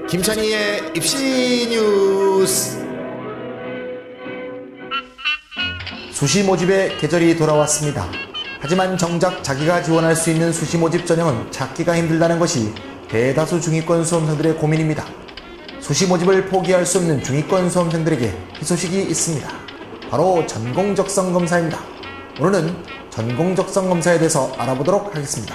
김찬희의 입시 뉴스. 수시 모집의 계절이 돌아왔습니다. 하지만 정작 자기가 지원할 수 있는 수시 모집 전형은 찾기가 힘들다는 것이 대다수 중위권 수험생들의 고민입니다. 수시 모집을 포기할 수 없는 중위권 수험생들에게 희소식이 있습니다. 바로 전공적성 검사입니다. 오늘은 전공적성 검사에 대해서 알아보도록 하겠습니다.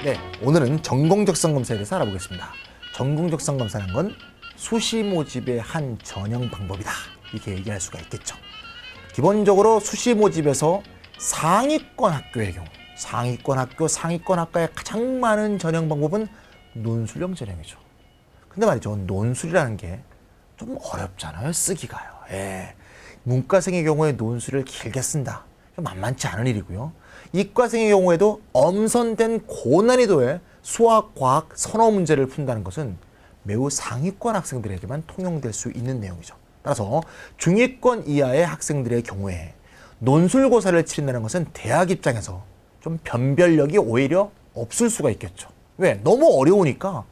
네, 오늘은 전공적성 검사에 대해서 알아보겠습니다. 전공적성 검사는 건 수시 모집의 한 전형 방법이다, 이렇게 얘기할 수가 있겠죠. 기본적으로 수시 모집에서 상위권 학교의 경우, 상위권 학교, 상위권 학과의 가장 많은 전형 방법은 논술형 전형이죠. 근데 말이죠, 논술이라는 게 좀 어렵잖아요, 쓰기가요. 문과생의 경우에 논술을 길게 쓴다, 좀 만만치 않은 일이고요. 이과생의 경우에도 엄선된 고난이도의 수학, 과학, 선어 문제를 푼다는 것은 매우 상위권 학생들에게만 통용될 수 있는 내용이죠. 따라서 중위권 이하의 학생들의 경우에 논술고사를 치른다는 것은 대학 입장에서 좀 변별력이 오히려 없을 수가 있겠죠. 왜? 너무 어려우니까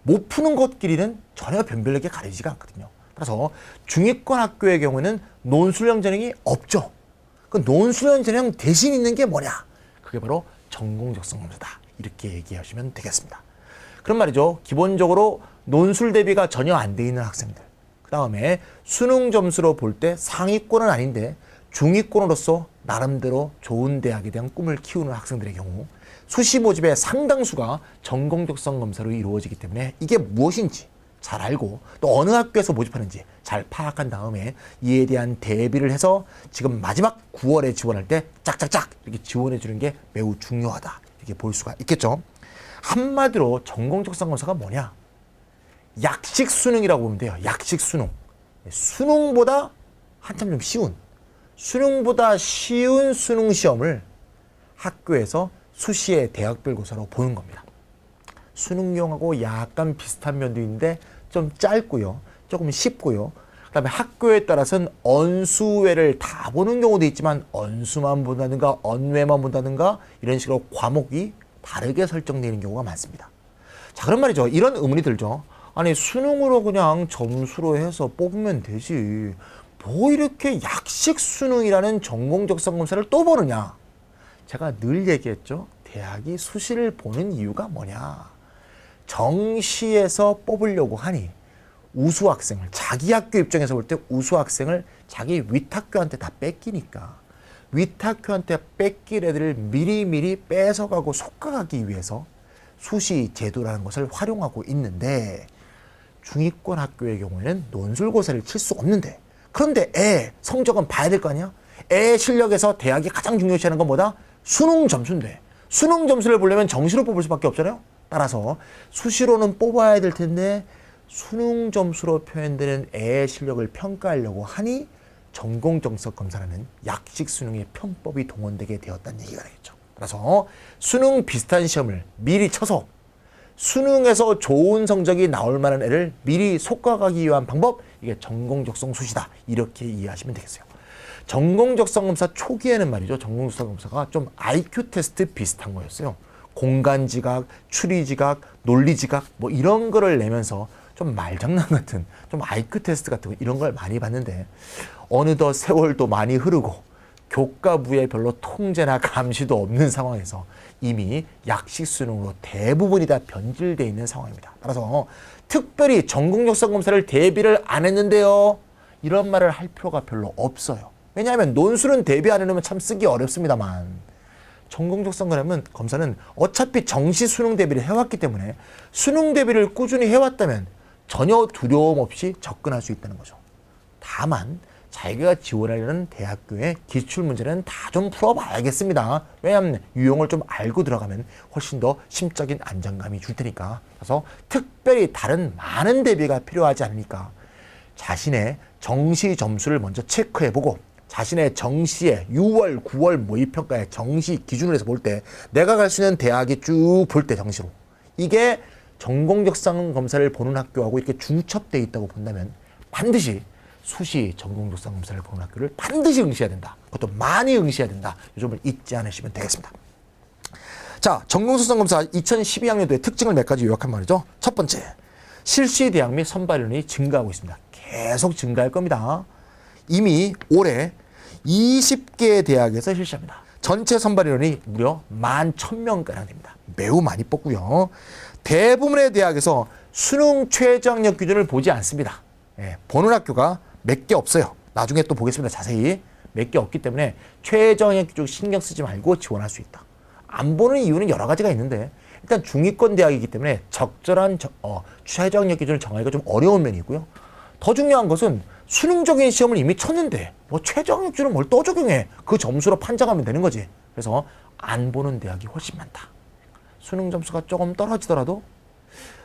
못 푸는 것끼리는 전혀 변별력이 가리지가 않거든요. 따라서 중위권 학교의 경우에는 논술형 전형이 없죠. 그 논술형 전형 대신 있는 게 뭐냐? 그게 바로 전공적성 검사다, 이렇게 얘기하시면 되겠습니다. 그런 말이죠. 기본적으로 논술 대비가 전혀 안 돼 있는 학생들, 그 다음에 수능 점수로 볼 때 상위권은 아닌데 중위권으로서 나름대로 좋은 대학에 대한 꿈을 키우는 학생들의 경우 수시 모집의 상당수가 전공적성 검사로 이루어지기 때문에 이게 무엇인지 잘 알고 또 어느 학교에서 모집하는지 잘 파악한 다음에 이에 대한 대비를 해서 지금 마지막 9월에 지원할 때 짝짝짝 이렇게 지원해 주는 게 매우 중요하다, 이렇게 볼 수가 있겠죠. 한마디로 전공적성 검사가 뭐냐? 약식 수능이라고 보면 돼요. 약식 수능. 수능보다 한참 좀 쉬운, 수능보다 쉬운 수능 시험을 학교에서 수시의 대학별 고사로 보는 겁니다. 수능용하고 약간 비슷한 면도 있는데 좀 짧고요, 조금 쉽고요. 그 다음에 학교에 따라서는 언수외를 다 보는 경우도 있지만 언수만 본다든가 언외만 본다든가 이런 식으로 과목이 다르게 설정되는 경우가 많습니다. 자, 그런 말이죠. 이런 의문이 들죠. 아니, 수능으로 그냥 점수로 해서 뽑으면 되지, 뭐 이렇게 약식 수능이라는 전공적성 검사를 또 보느냐? 제가 늘 얘기했죠. 대학이 수시를 보는 이유가 뭐냐? 정시에서 뽑으려고 하니 우수 학생을, 자기 학교 입장에서 볼 때 우수 학생을 자기 윗학교한테 다 뺏기니까 윗학교한테 뺏길 애들을 미리미리 뺏어가고 속아가기 위해서 수시 제도라는 것을 활용하고 있는데, 중위권 학교의 경우에는 논술고사를 칠 수 없는데, 그런데 애 성적은 봐야 될 거 아니야? 애 실력에서 대학이 가장 중요시하는 건 뭐다? 수능 점수인데 수능 점수를 보려면 정시로 뽑을 수밖에 없잖아요. 따라서 수시로는 뽑아야 될 텐데 수능 점수로 표현되는 애의 실력을 평가하려고 하니 전공적성 검사라는 약식 수능의 편법이 동원되게 되었다는 얘기가 되겠죠. 따라서 수능 비슷한 시험을 미리 쳐서 수능에서 좋은 성적이 나올 만한 애를 미리 속아가기 위한 방법, 이게 전공적성 수시다, 이렇게 이해하시면 되겠어요. 전공적성 검사 초기에는 말이죠, 전공적성 검사가 좀 IQ 테스트 비슷한 거였어요. 공간지각, 추리지각, 논리지각 뭐 이런 거를 내면서 좀 말장난 같은, 좀 IQ 테스트 같은 거 이런 걸 많이 봤는데 어느덧 세월도 많이 흐르고 교과부에 별로 통제나 감시도 없는 상황에서 이미 약식 수능으로 대부분이 다 변질되어 있는 상황입니다. 따라서 특별히 전공적성 검사를 대비를 안 했는데요, 이런 말을 할 필요가 별로 없어요. 왜냐하면 논술은 대비 안 해놓으면 참 쓰기 어렵습니다만 전공적성 검사는 어차피 정시 수능 대비를 해왔기 때문에 수능 대비를 꾸준히 해왔다면 전혀 두려움 없이 접근할 수 있다는 거죠. 다만 자기가 지원하려는 대학교의 기출문제는 다 좀 풀어봐야겠습니다. 왜냐하면 유형을 좀 알고 들어가면 훨씬 더 심적인 안정감이 줄 테니까. 그래서 특별히 다른 많은 대비가 필요하지 않으니까 자신의 정시 점수를 먼저 체크해보고 자신의 정시에 6월, 9월 모의평가의 정시 기준으로 해서 볼 때 내가 갈 수 있는 대학이 쭉 볼 때 정시로 이게 전공적성 검사를 보는 학교하고 이렇게 중첩되어 있다고 본다면 반드시 수시 전공적성 검사를 보는 학교를 반드시 응시해야 된다. 그것도 많이 응시해야 된다. 이 점을 잊지 않으시면 되겠습니다. 자, 전공적성검사 2012학년도의 특징을 몇 가지 요약한 말이죠. 첫 번째, 실시 대학 및 선발 인원이 증가하고 있습니다. 계속 증가할 겁니다. 이미 올해 20개 대학에서 실시합니다. 전체 선발 인원이 무려 11,000명가량 됩니다. 매우 많이 뽑고요. 대부분의 대학에서 수능 최저학력 기준을 보지 않습니다. 보는 학교가 몇 개 없어요. 나중에 또 보겠습니다. 자세히. 몇 개 없기 때문에 최저학력 기준 신경 쓰지 말고 지원할 수 있다. 안 보는 이유는 여러 가지가 있는데 일단 중위권 대학이기 때문에 적절한 최저학력 기준을 정하기가 좀 어려운 면이 있고요. 더 중요한 것은 수능적인 시험을 이미 쳤는데 뭐 최저학력 기준을 뭘 또 적용해. 그 점수로 판정하면 되는 거지. 그래서 안 보는 대학이 훨씬 많다. 수능 점수가 조금 떨어지더라도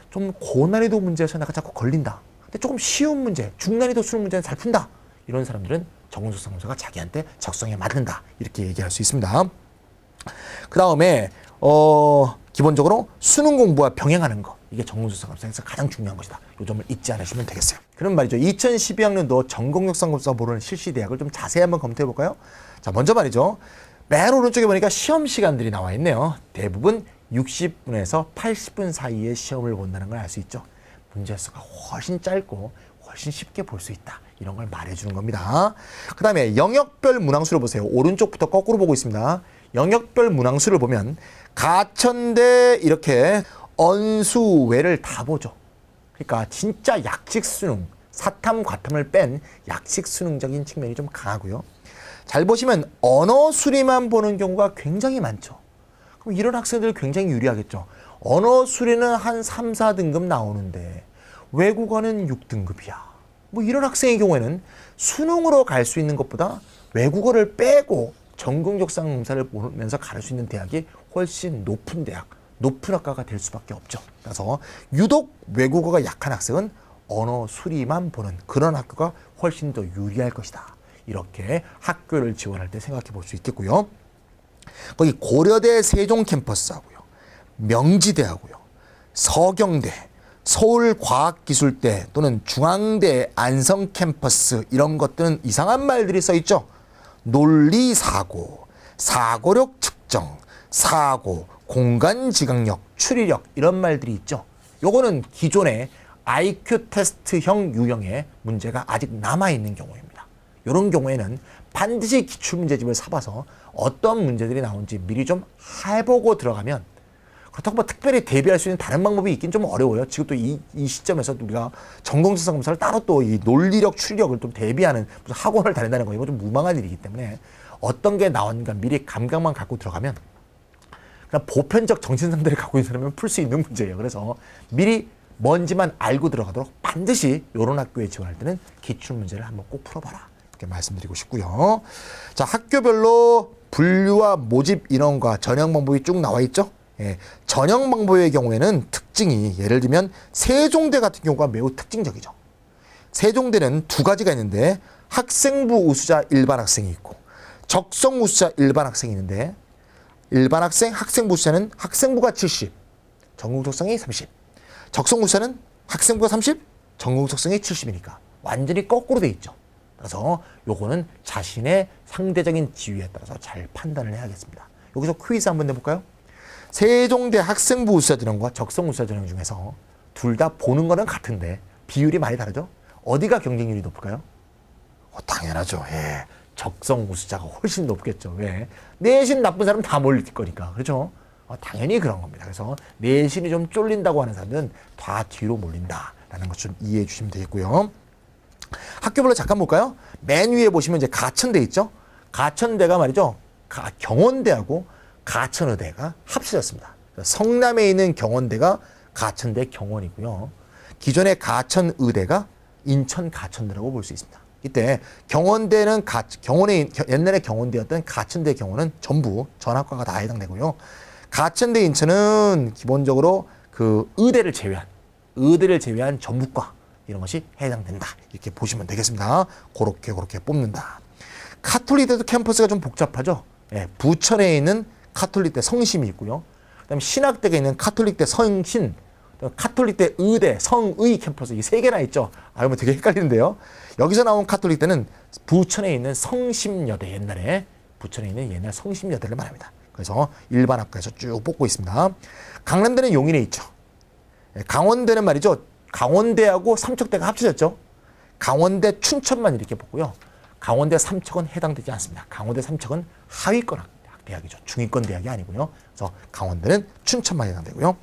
좀 고난이도 문제에서 내가 자꾸 걸린다. 근데 조금 쉬운 문제, 중난이도 수능 문제는 잘 푼다. 이런 사람들은 전공적성검사가 자기한테 적성에 맞는다. 이렇게 얘기할 수 있습니다. 그 다음에 기본적으로 수능 공부와 병행하는 거. 이게 전공적성검사에서 가장 중요한 것이다. 이 점을 잊지 않으시면 되겠어요. 그럼 말이죠. 2012학년도 전공적성검사 보는 실시 대학을 좀 자세히 한번 검토해 볼까요? 자, 먼저 말이죠. 맨 오른쪽에 보니까 시험 시간들이 나와 있네요. 대부분 60분에서 80분 사이에 시험을 본다는 걸 알 수 있죠. 문제 수가 훨씬 짧고 훨씬 쉽게 볼 수 있다. 이런 걸 말해주는 겁니다. 그 다음에 영역별 문항수를 보세요. 오른쪽부터 거꾸로 보고 있습니다. 영역별 문항수를 보면 가천대 이렇게 언수, 외를 다 보죠. 그러니까 진짜 약식 수능, 사탐, 과탐을 뺀 약식 수능적인 측면이 좀 강하고요. 잘 보시면 언어 수리만 보는 경우가 굉장히 많죠. 그럼 이런 학생들 굉장히 유리하겠죠. 언어 수리는 한 3, 4등급 나오는데 외국어는 6등급이야. 뭐 이런 학생의 경우에는 수능으로 갈 수 있는 것보다 외국어를 빼고 전공적성검사를 보면서 갈 수 있는 대학이 훨씬 높은 대학, 높은 학과가 될 수밖에 없죠. 그래서 유독 외국어가 약한 학생은 언어 수리만 보는 그런 학교가 훨씬 더 유리할 것이다. 이렇게 학교를 지원할 때 생각해 볼 수 있겠고요. 거기 고려대 세종 캠퍼스하고요, 명지대하고요, 서경대, 서울과학기술대 또는 중앙대 안성 캠퍼스 이런 것들은 이상한 말들이 써 있죠. 논리사고, 사고력 측정, 사고, 공간지각력, 추리력 이런 말들이 있죠. 요거는 기존의 IQ 테스트형 유형의 문제가 아직 남아있는 경우입니다. 이런 경우에는 반드시 기출문제집을 사봐서 어떤 문제들이 나오는지 미리 좀 해보고 들어가면, 그렇다고 뭐 특별히 대비할 수 있는 다른 방법이 있긴 좀 어려워요. 지금 또 이 시점에서 우리가 전공적성검사를 따로 또 이 논리력, 추리력을 좀 대비하는 무슨 학원을 다닌다는 거 이거 좀 무망한 일이기 때문에 어떤 게 나오는가 미리 감각만 갖고 들어가면 그냥 보편적 정신상태를 갖고 있는 사람은 풀 수 있는 문제예요. 그래서 미리 뭔지만 알고 들어가도록 반드시 이런 학교에 지원할 때는 기출문제를 한번 꼭 풀어봐라. 이렇게 말씀드리고 싶고요. 자, 학교별로 분류와 모집 인원과 전형 방법이 쭉 나와 있죠. 예, 전형 방법의 경우에는 특징이 예를 들면 세종대 같은 경우가 매우 특징적이죠. 세종대는 두 가지가 있는데 학생부 우수자 일반 학생이 있고 적성 우수자 일반 학생이 있는데 일반 학생, 학생부 우수자는 학생부가 70, 전공적성이 30. 적성 우수자는 학생부가 30, 전공적성이 70이니까 완전히 거꾸로 돼 있죠. 그래서 요거는 자신의 상대적인 지위에 따라서 잘 판단을 해야겠습니다. 여기서 퀴즈 한번 내볼까요? 세종대 학생부 우수자 전형과 적성 우수자 전형 중에서 둘 다 보는 거는 같은데 비율이 많이 다르죠? 어디가 경쟁률이 높을까요? 당연하죠. 예. 적성 우수자가 훨씬 높겠죠. 왜? 내신 나쁜 사람 다 몰릴 거니까. 그렇죠? 당연히 그런 겁니다. 그래서 내신이 좀 쫄린다고 하는 사람들은 다 뒤로 몰린다라는 것 좀 이해해 주시면 되겠고요. 학교별로 잠깐 볼까요? 맨 위에 보시면 이제 가천대 있죠? 가천대가 말이죠. 경원대하고 가천의대가 합쳐졌습니다. 성남에 있는 경원대가 가천대 경원이고요. 기존의 가천의대가 인천 가천대라고 볼 수 있습니다. 이때 경원대는 옛날에 경원대였던 가천대 경원은 전부 전학과가 다 해당되고요. 가천대 인천은 기본적으로 그 의대를 제외한 전부과 이런 것이 해당된다. 이렇게 보시면 되겠습니다. 그렇게 뽑는다. 카톨릭대도 캠퍼스가 좀 복잡하죠. 예, 부천에 있는 카톨릭대 성심이 있고요. 그다음에 신학대가 있는 카톨릭대 성신, 카톨릭대 의대 성의 캠퍼스 이 세 개나 있죠. 뭐 되게 헷갈리는데요. 여기서 나온 카톨릭대는 부천에 있는 성심여대, 옛날에 부천에 있는 옛날 성심여대를 말합니다. 그래서 일반 학과에서 쭉 뽑고 있습니다. 강남대는 용인에 있죠. 강원대는 말이죠. 강원대하고 삼척대가 합쳐졌죠. 강원대 춘천만 이렇게 뽑고요. 강원대 삼척은 해당되지 않습니다. 강원대 삼척은 하위권 대학이죠. 중위권 대학이 아니고요. 그래서 강원대는 춘천만 해당되고요.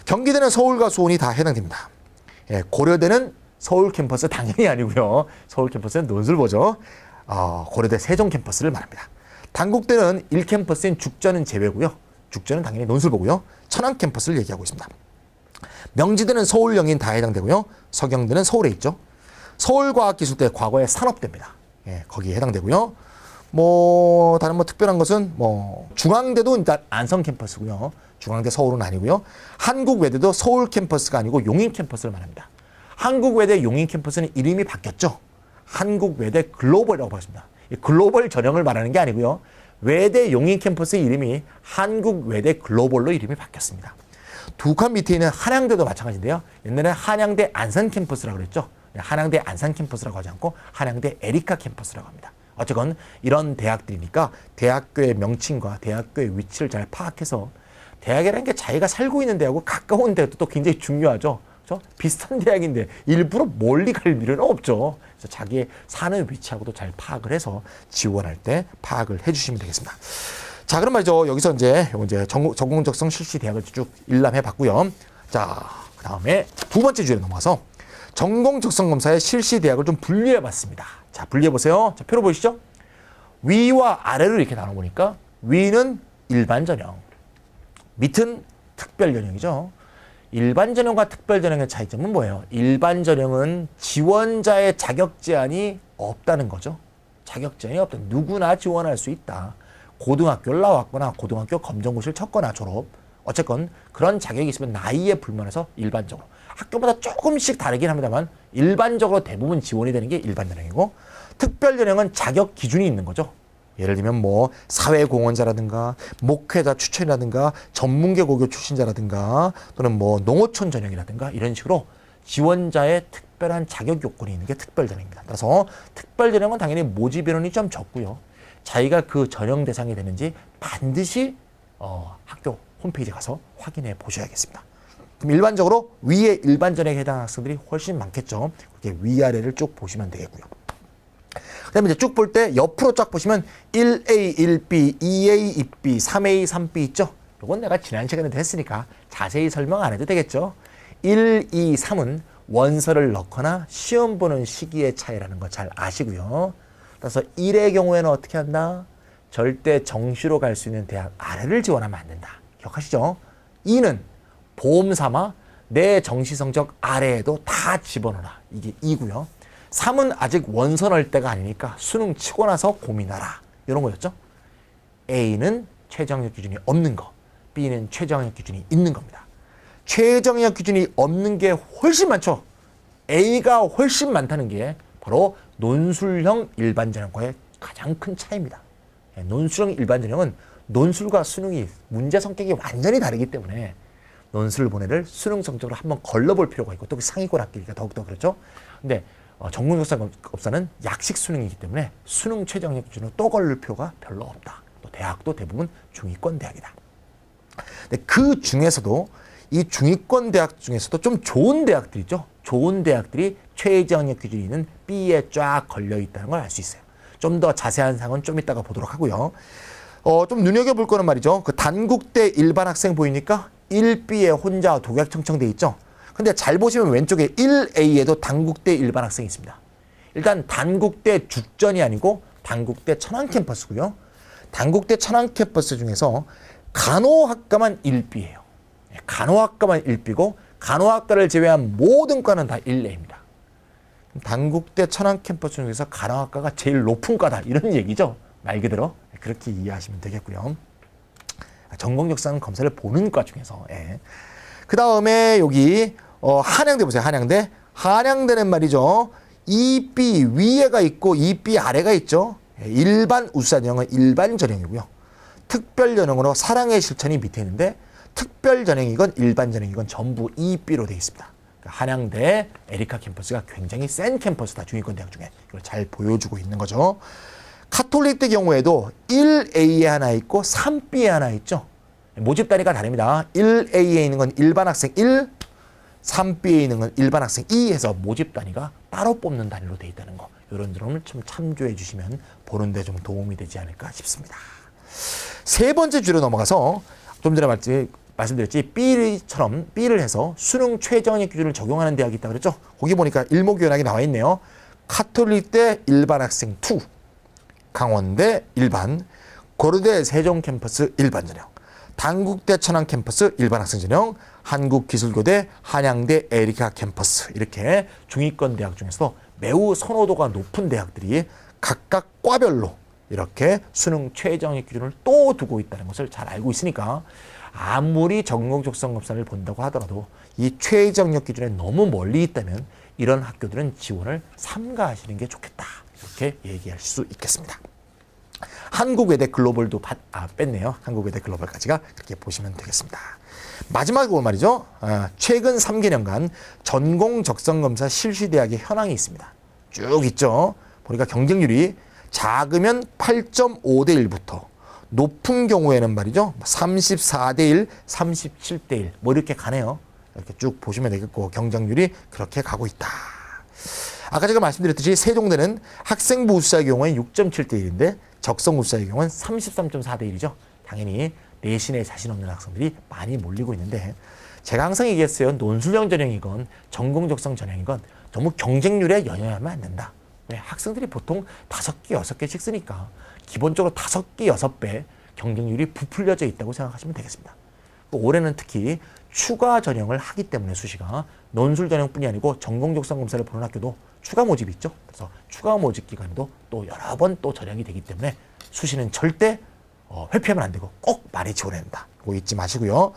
경기대는 서울과 수원이 다 해당됩니다. 고려대는 서울 캠퍼스 당연히 아니고요. 서울 캠퍼스는 논술보죠. 고려대 세종 캠퍼스를 말합니다. 단국대는 1캠퍼스인 죽전은 제외고요. 죽전은 당연히 논술보고요. 천안 캠퍼스를 얘기하고 있습니다. 명지대는 서울, 영인 다 해당되고요. 서경대는 서울에 있죠. 서울과학기술대 과거에 산업대입니다. 거기에 해당되고요. 다른 특별한 것은 중앙대도 일단 안성 캠퍼스고요. 중앙대 서울은 아니고요. 한국외대도 서울 캠퍼스가 아니고 용인 캠퍼스를 말합니다. 한국외대 용인 캠퍼스는 이름이 바뀌었죠. 한국외대 글로벌이라고 하십니다. 글로벌 전형을 말하는 게 아니고요. 외대 용인 캠퍼스의 이름이 한국외대 글로벌로 이름이 바뀌었습니다. 두 칸 밑에 있는 한양대도 마찬가지인데요. 옛날에 한양대 안산 캠퍼스라고 그랬죠. 한양대 안산 캠퍼스라고 하지 않고 한양대 에리카 캠퍼스라고 합니다. 어쨌건 이런 대학들이니까 대학교의 명칭과 대학교의 위치를 잘 파악해서 대학이라는 게 자기가 살고 있는 대학하고 가까운 대학도 또 굉장히 중요하죠. 그렇죠? 비슷한 대학인데 일부러 멀리 갈 필요는 없죠. 그래서 자기의 사는 위치하고도 잘 파악을 해서 지원할 때 파악을 해주시면 되겠습니다. 자, 그럼 말이죠. 여기서 이제 전공적성 실시 대학을 쭉 일람해 봤고요. 자, 그 다음에 두 번째 주제로 넘어가서 전공적성 검사의 실시 대학을 좀 분류해 봤습니다. 자, 분류해 보세요. 자, 표로 보이시죠? 위와 아래로 이렇게 나눠보니까 위는 일반 전형, 밑은 특별 전형이죠. 일반 전형과 특별 전형의 차이점은 뭐예요? 일반 전형은 지원자의 자격 제한이 없다는 거죠. 자격 제한이 없다. 누구나 지원할 수 있다. 고등학교를 나왔거나 고등학교 검정고시를 쳤거나 졸업. 어쨌건 그런 자격이 있으면 나이에 불문해서 일반적으로. 학교마다 조금씩 다르긴 합니다만 일반적으로 대부분 지원이 되는 게 일반 전형이고 특별 전형은 자격 기준이 있는 거죠. 예를 들면 사회공헌자라든가 목회자 추천이라든가 전문계 고교 출신자라든가 또는 농어촌 전형이라든가 이런 식으로 지원자의 특별한 자격 요건이 있는 게 특별 전형입니다. 따라서 특별 전형은 당연히 모집 인원이 좀 적고요. 자기가 그 전형 대상이 되는지 반드시 학교 홈페이지에 가서 확인해 보셔야겠습니다. 그럼 일반적으로 위에 일반 전형에 해당하는 학생들이 훨씬 많겠죠. 그렇게 위아래를 쭉 보시면 되겠고요. 그 다음에 이제 쭉 볼 때 옆으로 쫙 보시면 1A, 1B, 2A, 2B, 3A, 3B 있죠? 이건 내가 지난 시간에도 했으니까 자세히 설명 안 해도 되겠죠? 1, 2, 3은 원서를 넣거나 시험 보는 시기의 차이라는 거 잘 아시고요. 따라서 1의 경우에는 어떻게 한다? 절대 정시로 갈 수 있는 대학 아래를 지원하면 안 된다. 기억하시죠? 2는 보험 삼아 내 정시 성적 아래에도 다 집어넣어라. 이게 2고요. 3은 아직 원서 넣을 때가 아니니까 수능 치고 나서 고민하라. 이런 거였죠. A는 최저학력 기준이 없는 거, B는 최저학력 기준이 있는 겁니다. 최저학력 기준이 없는 게 훨씬 많죠. A가 훨씬 많다는 게 바로 논술형 일반전형과의 가장 큰 차이입니다. 논술형 일반전형은 논술과 수능이 문제 성격이 완전히 다르기 때문에 논술 본해를 수능 성적으로 한번 걸러볼 필요가 있고 또 상위권 학교니까 더욱더 그렇죠. 근데 전공적성검사는 약식 수능이기 때문에 수능 최저학력 기준으로 또 걸릴 필요가 별로 없다. 또 대학도 대부분 중위권 대학이다. 근데 그 중에서도 이 중위권 대학 중에서도 좀 좋은 대학들 있죠. 좋은 대학들이 최저학력 기준이 있는 B에 쫙 걸려 있다는 걸 알 수 있어요. 좀 더 자세한 사항은 좀 이따가 보도록 하고요. 좀 눈여겨볼 거는 말이죠. 그 단국대 일반 학생 보이니까 1B에 혼자 독약 청청돼 있죠. 근데 잘 보시면 왼쪽에 1A에도 단국대 일반 학생이 있습니다. 일단 단국대 죽전이 아니고 단국대 천안 캠퍼스고요. 단국대 천안 캠퍼스 중에서 간호학과만 1B예요. 간호학과만 1B고 간호학과를 제외한 모든 과는 다 1A입니다. 단국대 천안 캠퍼스 중에서 간호학과가 제일 높은 과다 이런 얘기죠. 말 그대로 그렇게 이해하시면 되겠고요. 전공적성 검사를 보는 과 중에서 그 다음에 여기 한양대 보세요. 한양대. 한양대는 말이죠. 2B 위에가 있고 2B 아래가 있죠. 일반 우수전형은 일반 전형이고요. 특별 전형으로 사랑의 실천이 밑에 있는데 특별 전형이건 일반 전형이건 전부 2B로 되어 있습니다. 한양대 에리카 캠퍼스가 굉장히 센 캠퍼스다. 중위권 대학 중에. 이걸 잘 보여주고 있는 거죠. 카톨릭대 경우에도 1A에 하나 있고 3B에 하나 있죠. 모집 단위가 다릅니다. 1A에 있는 건 일반 학생 1, 3B에 있는 건 일반 학생 2 해서 모집 단위가 따로 뽑는 단위로 되어 있다는 거. 이런 점을 좀 참조해 주시면 보는데 좀 도움이 되지 않을까 싶습니다. 세 번째 주로 넘어가서 좀 전에 말씀드렸지 B처럼 B를 해서 수능 최저학력 기준을 적용하는 대학이 있다고 그랬죠. 거기 보니까 일목요연하게 나와 있네요. 카톨릭대 일반 학생 2, 강원대 일반, 고려대 세종 캠퍼스 일반 전형, 단국대 천안 캠퍼스 일반 학생 전형, 한국기술교대 한양대 에리카 캠퍼스 이렇게 중위권 대학 중에서 매우 선호도가 높은 대학들이 각각 과별로 이렇게 수능 최저학력 기준을 또 두고 있다는 것을 잘 알고 있으니까 아무리 전공적성검사를 본다고 하더라도 이 최저학력 기준에 너무 멀리 있다면 이런 학교들은 지원을 삼가하시는 게 좋겠다. 이렇게 얘기할 수 있겠습니다. 한국외대 글로벌도 뺐네요. 한국외대 글로벌까지가 그렇게 보시면 되겠습니다. 마지막으로 말이죠. 최근 3개년간 전공적성검사 실시대학의 현황이 있습니다. 쭉 있죠. 보니까 경쟁률이 작으면 8.5대 1부터 높은 경우에는 말이죠. 34대 1, 37대 1 뭐 이렇게 가네요. 이렇게 쭉 보시면 되겠고 경쟁률이 그렇게 가고 있다. 아까 제가 말씀드렸듯이 세종대는 학생부 우수자의 경우에 6.7대 1인데 적성 우수자의 경우는 33.4대 1이죠. 당연히 내신에 자신 없는 학생들이 많이 몰리고 있는데 제가 항상 얘기했어요. 논술형 전형이건 전공적성 전형이건 너무 경쟁률에 연연하면 안 된다. 왜? 학생들이 보통 5개, 6개씩 쓰니까 기본적으로 5개, 6배 경쟁률이 부풀려져 있다고 생각하시면 되겠습니다. 올해는 특히 추가 전형을 하기 때문에 수시가 논술 전형뿐이 아니고 전공적성 검사를 보는 학교도 추가 모집이 있죠. 그래서 추가 모집 기간에도 또 여러 번 또 전형이 되기 때문에 수시는 절대 회피하면 안 되고 꼭 많이 지원해야 된다. 그거 잊지 마시고요.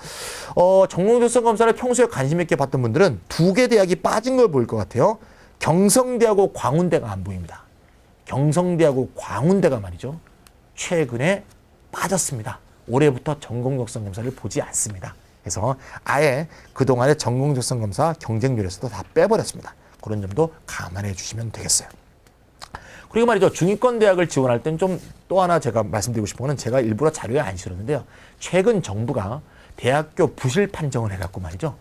전공적성 검사를 평소에 관심 있게 봤던 분들은 2개 대학이 빠진 걸 보일 것 같아요. 경성대하고 광운대가 안 보입니다. 경성대하고 광운대가 말이죠. 최근에 빠졌습니다. 올해부터 전공적성 검사를 보지 않습니다. 그래서 아예 그동안의 전공적성 검사 경쟁률에서도 다 빼버렸습니다. 그런 점도 감안해 주시면 되겠어요. 그리고 말이죠. 중위권 대학을 지원할 땐 좀 또 하나 제가 말씀드리고 싶은 거는 제가 일부러 자료에 안 실었는데요. 최근 정부가 대학교 부실 판정을 해갖고 말이죠.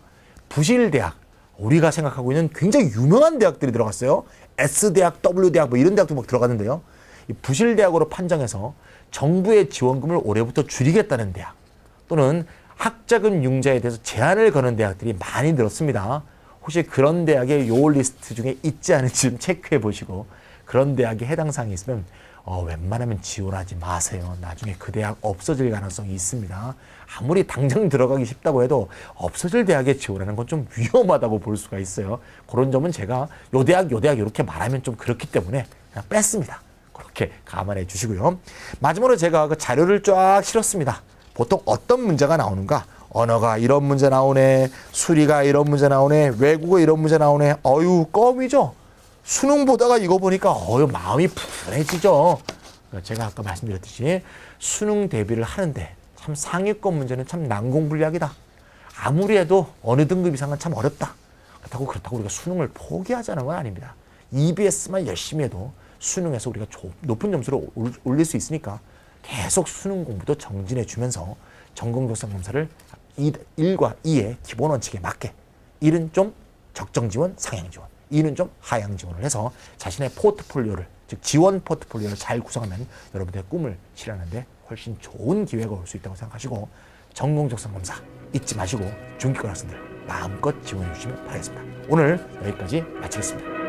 부실대학, 우리가 생각하고 있는 굉장히 유명한 대학들이 들어갔어요. S대학, W대학 뭐 이런 대학도 막 들어갔는데요. 이 부실대학으로 판정해서 정부의 지원금을 올해부터 줄이겠다는 대학 또는 학자금 융자에 대해서 제한을 거는 대학들이 많이 늘었습니다. 혹시 그런 대학의 요 리스트 중에 있지 않은지 좀 체크해 보시고 그런 대학에 해당 사항이 있으면 웬만하면 지원하지 마세요. 나중에 그 대학 없어질 가능성이 있습니다. 아무리 당장 들어가기 쉽다고 해도 없어질 대학에 지원하는 건 좀 위험하다고 볼 수가 있어요. 그런 점은 제가 요 대학 이렇게 말하면 좀 그렇기 때문에 그냥 뺐습니다. 그렇게 감안해 주시고요. 마지막으로 제가 그 자료를 쫙 실었습니다. 보통 어떤 문제가 나오는가? 언어가 이런 문제 나오네, 수리가 이런 문제 나오네, 외국어 이런 문제 나오네. 껌이죠. 수능 보다가 이거 보니까 마음이 푸근해지죠. 제가 아까 말씀드렸듯이 수능 대비를 하는데 참 상위권 문제는 참 난공불락이다. 아무리 해도 어느 등급 이상은 참 어렵다. 그렇다고 우리가 수능을 포기하자는 건 아닙니다. EBS만 열심히 해도 수능에서 우리가 높은 점수를 올릴 수 있으니까 계속 수능 공부도 정진해 주면서 전공적성 검사를 1과 2의 기본 원칙에 맞게 1은 좀 적정 지원, 상향 지원, 2는 좀 하향 지원을 해서 자신의 포트폴리오를 즉 지원 포트폴리오를 잘 구성하면 여러분들의 꿈을 실현하는데 훨씬 좋은 기회가 올 수 있다고 생각하시고 전공적성 검사 잊지 마시고 중기권 학생들 마음껏 지원해 주시면 바라겠습니다. 오늘 여기까지 마치겠습니다.